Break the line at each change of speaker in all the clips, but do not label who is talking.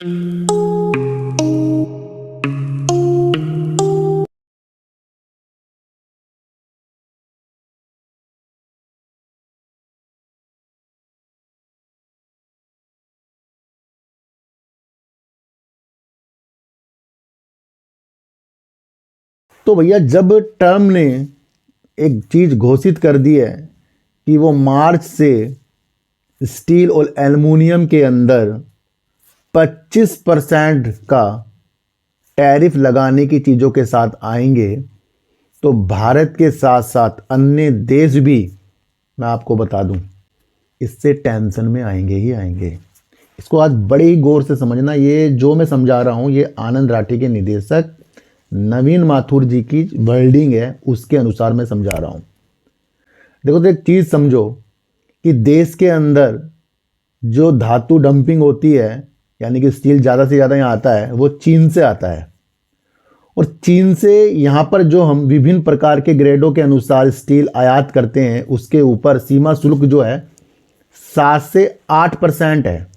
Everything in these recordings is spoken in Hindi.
तो भैया जब ट्रम्प ने एक चीज घोषित कर दी है कि वो मार्च से स्टील और एल्युमिनियम के अंदर 25% का टैरिफ लगाने की चीज़ों के साथ आएंगे, तो भारत के साथ साथ अन्य देश भी, मैं आपको बता दूं, इससे टेंशन में आएंगे ही आएंगे। इसको आज बड़े ही गौर से समझना। ये जो मैं समझा रहा हूँ ये आनंद राठी के निदेशक नवीन माथुर जी की वर्डिंग है, उसके अनुसार मैं समझा रहा हूँ। देखो तो एक चीज़ समझो कि देश के अंदर जो धातु डंपिंग होती है, यानी कि स्टील ज़्यादा से ज़्यादा यहाँ आता है, वो चीन से आता है। और चीन से यहाँ पर जो हम विभिन्न प्रकार के ग्रेडों के अनुसार स्टील आयात करते हैं, उसके ऊपर सीमा शुल्क जो है 7 से 8% है।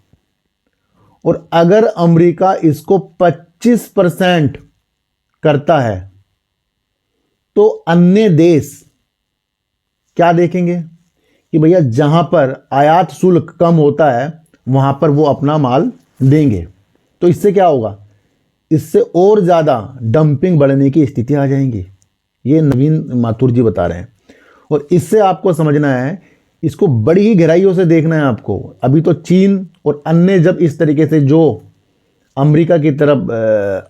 और अगर अमेरिका इसको 25% करता है तो अन्य देश क्या देखेंगे कि भैया जहां पर आयात शुल्क कम होता है वहां पर वो अपना माल देंगे। तो इससे क्या होगा, इससे और ज़्यादा डंपिंग बढ़ने की स्थिति आ जाएंगी। ये नवीन माथुर जी बता रहे हैं। और इससे आपको समझना है, इसको बड़ी ही गहराइयों से देखना है आपको। अभी तो चीन और अन्य जब इस तरीके से जो अमेरिका की तरफ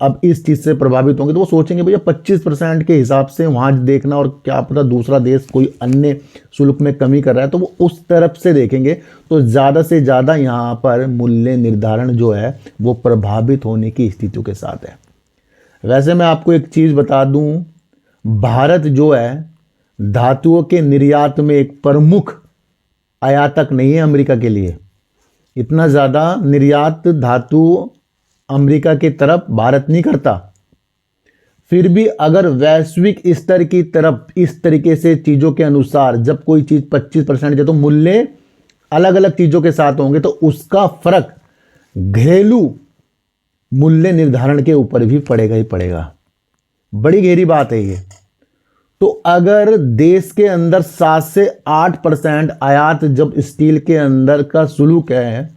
अब इस चीज़ से प्रभावित होंगे तो वो सोचेंगे भैया 25% के हिसाब से वहाँ देखना, और क्या पता दूसरा देश कोई अन्य शुल्क में कमी कर रहा है तो वो उस तरफ से देखेंगे। तो ज़्यादा से ज़्यादा यहाँ पर मूल्य निर्धारण जो है वो प्रभावित होने की स्थितियों के साथ है। वैसे मैं आपको एक चीज़ बता दूँ, भारत जो है धातुओं के निर्यात में एक प्रमुख आयातक नहीं है अमेरिका के लिए। इतना ज़्यादा निर्यात धातु अमेरिका की तरफ भारत नहीं करता। फिर भी अगर वैश्विक स्तर की तरफ इस तरीके से चीज़ों के अनुसार जब कोई चीज़ 25% है तो मूल्य अलग अलग चीज़ों के साथ होंगे, तो उसका फर्क घरेलू मूल्य निर्धारण के ऊपर भी पड़ेगा ही पड़ेगा। बड़ी गहरी बात है ये। तो अगर देश के अंदर 7 से 8% आयात जब स्टील के अंदर का शुल्क है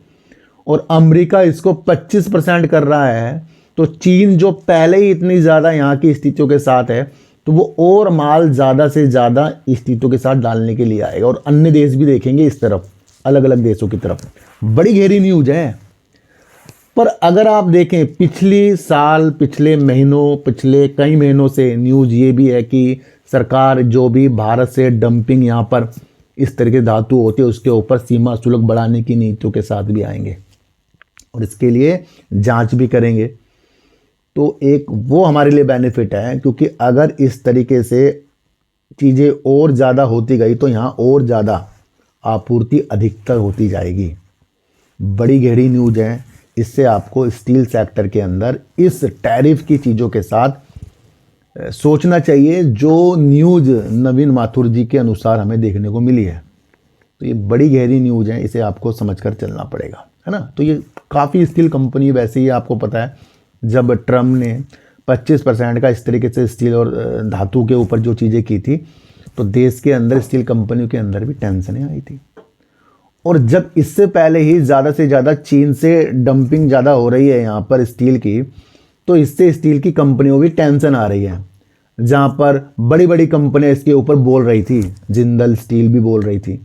और अमेरिका इसको 25% कर रहा है, तो चीन जो पहले ही इतनी ज़्यादा यहाँ की स्थितियों के साथ है तो वो और माल ज़्यादा से ज़्यादा स्थितियों के साथ डालने के लिए आएगा। और अन्य देश भी देखेंगे इस तरफ, अलग अलग देशों की तरफ। बड़ी गहरी न्यूज है। पर अगर आप देखें पिछली साल, पिछले महीनों, पिछले कई महीनों से न्यूज ये भी है कि सरकार जो भी भारत से डंपिंग यहाँ पर इस तरह के धातु होते हैं उसके ऊपर सीमा शुल्क बढ़ाने की नीतियों के साथ भी आएंगे और इसके लिए जांच भी करेंगे। तो एक वो हमारे लिए बेनिफिट है, क्योंकि अगर इस तरीके से चीज़ें और ज़्यादा होती गई तो यहाँ और ज़्यादा आपूर्ति अधिकतर होती जाएगी। बड़ी गहरी न्यूज है। इससे आपको स्टील सेक्टर के अंदर इस टैरिफ की चीज़ों के साथ सोचना चाहिए, जो न्यूज़ नवीन माथुर जी के अनुसार हमें देखने को मिली है। तो ये बड़ी गहरी न्यूज़ है, इसे आपको समझकर चलना पड़ेगा, है ना। तो ये काफ़ी स्टील कंपनी, वैसे ही आपको पता है जब ट्रम्प ने 25% का इस तरीके से स्टील और धातु के ऊपर जो चीज़ें की थी तो देश के अंदर स्टील कंपनियों के अंदर भी टेंशनें आई थी। और जब इससे पहले ही ज़्यादा से ज़्यादा चीन से डंपिंग ज़्यादा हो रही है यहाँ पर स्टील की, तो इससे स्टील की कंपनियों की टेंशन आ रही है। जहाँ पर बड़ी बड़ी कंपनियाँ इसके ऊपर बोल रही थी, जिंदल स्टील भी बोल रही थी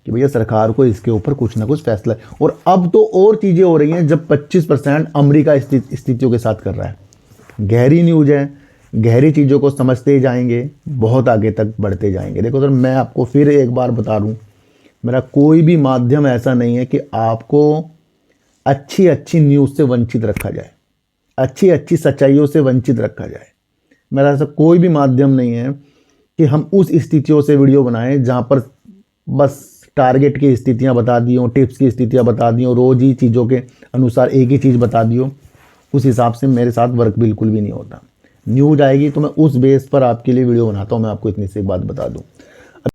कि भैया सरकार को इसके ऊपर कुछ ना कुछ फैसला। और अब तो और चीज़ें हो रही हैं जब 25% अमेरिका स्थितियों के साथ कर रहा है। गहरी न्यूज़ है, गहरी चीज़ों को समझते ही जाएंगे, बहुत आगे तक बढ़ते जाएंगे। देखो सर, मैं आपको फिर एक बार बता दूं, मेरा कोई भी माध्यम ऐसा नहीं है कि आपको अच्छी अच्छी न्यूज़ से वंचित रखा जाए, अच्छी अच्छी सच्चाइयों से वंचित रखा जाए। मेरा ऐसा कोई भी माध्यम नहीं है कि हम उस स्थितियों से वीडियो बनाएं जहाँ पर बस टारगेट की स्थितियाँ बता दी हो, टिप्स की स्थितियाँ बता दी हो, रोज़ ही चीज़ों के अनुसार एक ही चीज़ बता दी हो। उस हिसाब से मेरे साथ वर्क बिल्कुल भी नहीं होता। न्यूज़ आएगी तो मैं उस बेस पर आपके लिए वीडियो बनाता हूँ। मैं आपको इतनी सी बात बता दूँ।